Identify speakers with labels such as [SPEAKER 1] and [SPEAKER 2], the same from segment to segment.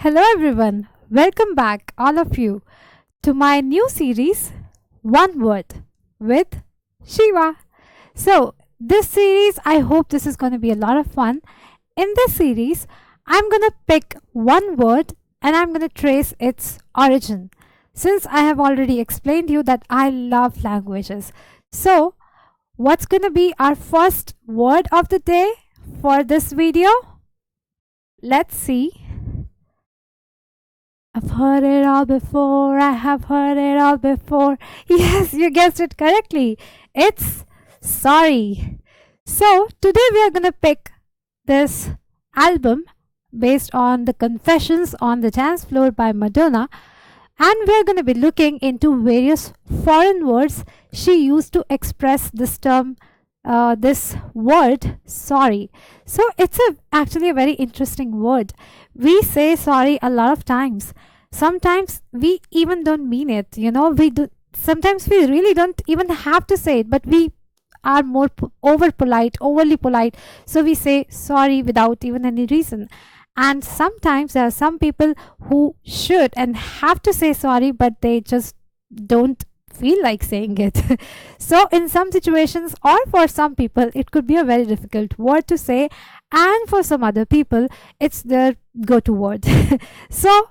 [SPEAKER 1] Hello everyone, welcome back, all of you, to my new series, One Word with Shiva. So, this series, I hope this is going to be a lot of fun. In this series, I'm going to pick one word and I'm going to trace its origin. Since I have already explained you that I love languages. So, what's going to be our first word of the day for this video? Let's see. I've heard it all before. I have heard it all before. Yes, you guessed it correctly. It's sorry. So, today we are going to pick this album based on the Confessions on the Dance Floor by Madonna, and we are going to be looking into various foreign words she used to express this term, this word sorry. So, it's actually a very interesting word. We say sorry a lot of times. Sometimes we even don't mean it, we do. Sometimes we really don't even have to say it, but we are more overly polite, so we say sorry without even any reason. And sometimes there are some people who should and have to say sorry, but they just don't feel like saying it. So in some situations, or for some people, it could be a very difficult word to say, and for some other people it's their go-to word. So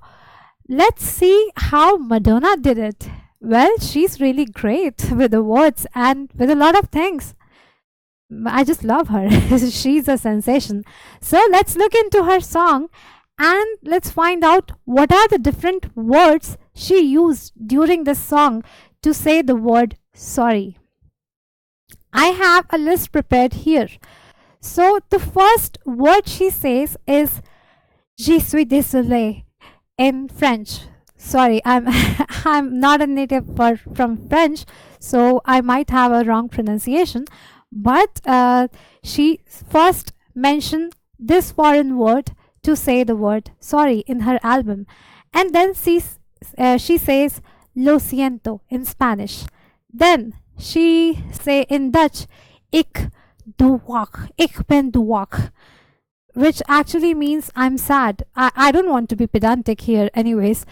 [SPEAKER 1] let's see how Madonna did it. Well, she's really great with the words and with a lot of things. I just love her. She's a sensation. So let's look into her song and let's find out what are the different words she used during this song to say the word sorry. I have a list prepared here. So the first word she says is Je suis désolé in French. Sorry, I'm I'm not a native from French, so I might have a wrong pronunciation. But she first mentioned this foreign word to say the word sorry in her album, and then she says lo siento in Spanish. Then she say in Dutch ik doe wak, ik ben doe wak, which actually means I'm sad. I don't want to be pedantic here anyways.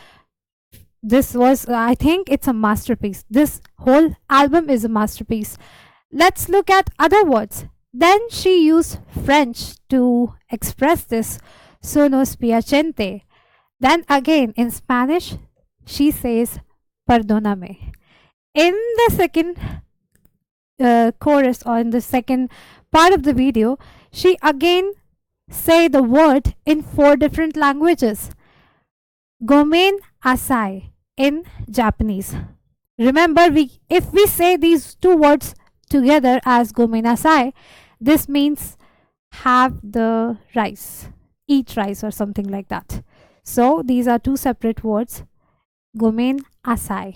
[SPEAKER 1] This was, I think it's a masterpiece. This whole album is a masterpiece. Let's look at other words. Then she used French to express this, sono spiacente. Then again in Spanish, she says perdóname. In the second chorus, or in the second part of the video, she again say the word in 4 different languages. Gomen asai in Japanese. Remember, if we say these 2 words together as gomen asai, this means have the rice, eat rice or something like that. So these are 2 separate words, gomen asai.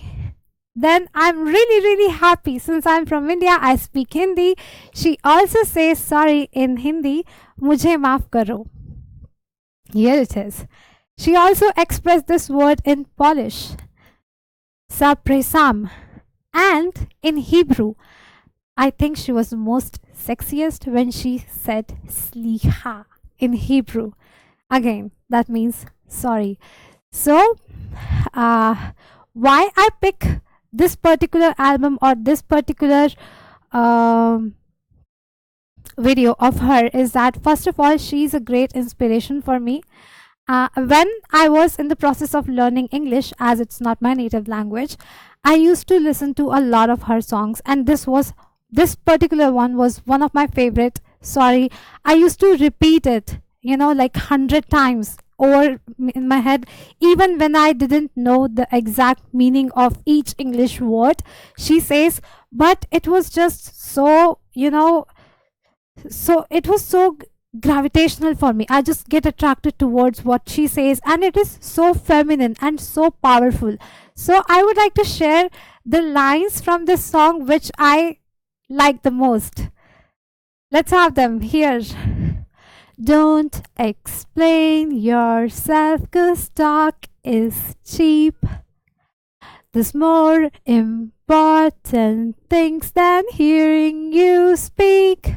[SPEAKER 1] Then I'm really happy, since I'm from India, I speak Hindi. She also says sorry in Hindi, mujhe maaf karo. Here it is. She also expressed this word in Polish, zapraszam, and in Hebrew. I think she was the most sexiest when she said sliha in Hebrew. Again, that means sorry. So, why I pick this particular album or this particular video of her is that, first of all, she's a great inspiration for me. When I was in the process of learning English, as it's not my native language, I used to listen to a lot of her songs, and this particular one was one of my favorite. Sorry, I used to repeat it, like 100 times over in my head, even when I didn't know the exact meaning of each English word she says. But it was just so, so it was so gravitational for me. I just get attracted towards what she says, and it is so feminine and so powerful. So I would like to share the lines from this song which I like the most. Let's have them here. Don't explain yourself, 'cause talk is cheap. There's more important things than hearing you speak.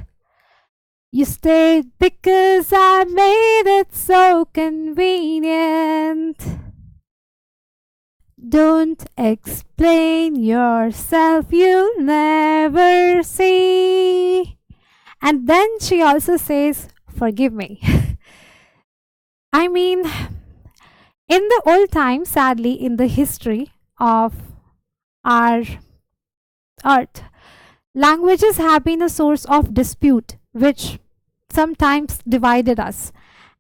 [SPEAKER 1] You stayed because I made it so convenient. Don't explain yourself, you'll never see. And then she also says, forgive me. I mean, in the old times, sadly, in the history of our earth, languages have been a source of dispute, which sometimes divided us.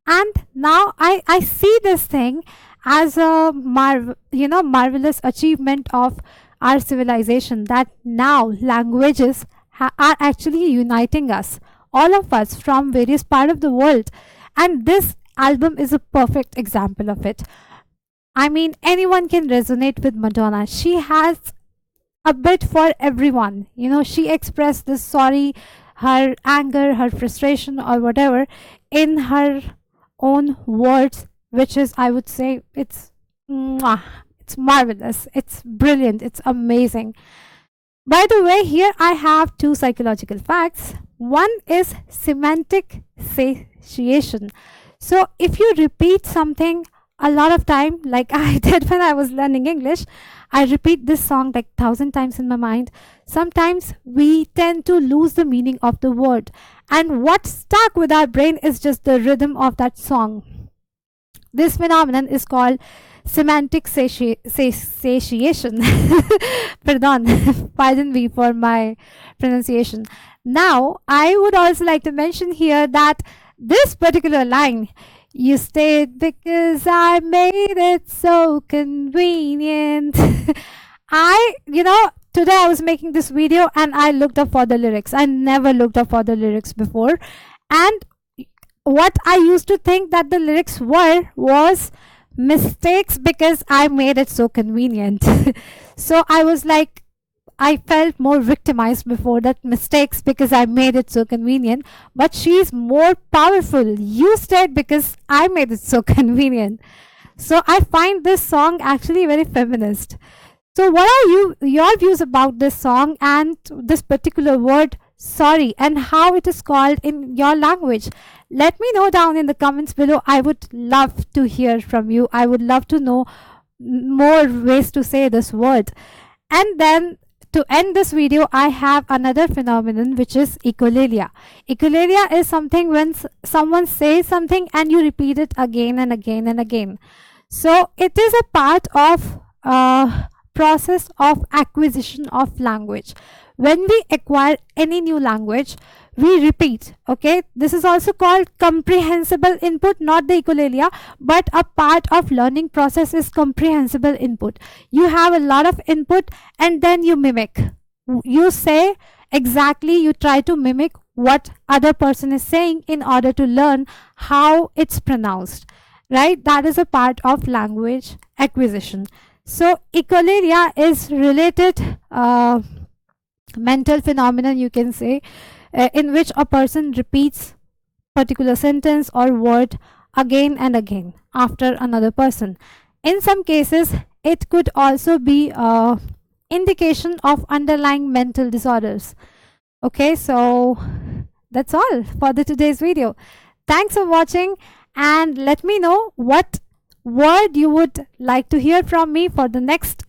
[SPEAKER 1] And now I see this thing as a marvelous achievement of our civilization, that now languages are actually uniting us, all of us from various parts of the world. And this album is a perfect example of it. I mean, anyone can resonate with Madonna. She has a bit for everyone. You know, she expressed this sorry, her anger, her frustration, or whatever in her own words, which is, I would say, it's mwah, it's marvelous, it's brilliant, it's amazing. By the way, here I have two psychological facts. One is semantic satiation. So if you repeat something a lot of time, like I did when I was learning English, I repeat this song like 1,000 times in my mind. Sometimes we tend to lose the meaning of the word, and what stuck with our brain is just the rhythm of that song. This phenomenon is called semantic satiation. Pardon me for my pronunciation. Now, I would also like to mention here that this particular line, you stayed because I made it so convenient. Today I was making this video and I looked up for the lyrics. I never looked up for the lyrics before. And what I used to think that the lyrics were was mistakes because I made it so convenient. So I was like, I felt more victimized before, that mistakes because I made it so convenient. But she's more powerful. You stayed because I made it so convenient. So I find this song actually very feminist. So what are your views about this song and this particular word sorry, and how it is called in your language? Let me know down in the comments below. I would love to hear from you. I would love to know more ways to say this word. And then to end this video, I have another phenomenon, which is echolalia. Echolalia is something when someone says something and you repeat it again and again and again. So it is a part of process of acquisition of language. When we acquire any new language, we repeat. Okay, this is also called comprehensible input, not the echolalia, but a part of learning process is comprehensible input. You have a lot of input and then you mimic. You say exactly, you try to mimic what other person is saying in order to learn how it's pronounced, right? That is a part of language acquisition. So echolalia is related mental phenomenon, you can say, in which a person repeats particular sentence or word again and again after another person. In some cases, it could also be an indication of underlying mental disorders. Okay, so that's all for today's video. Thanks for watching, and let me know what word you would like to hear from me for the next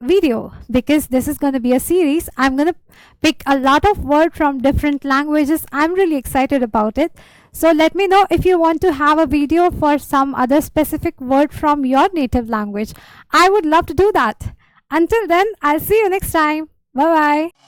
[SPEAKER 1] video, because this is going to be a series. I'm going to pick a lot of words from different languages. I'm really excited about it. So let me know if you want to have a video for some other specific word from your native language. I would love to do that. Until then, I'll see you next time. Bye bye.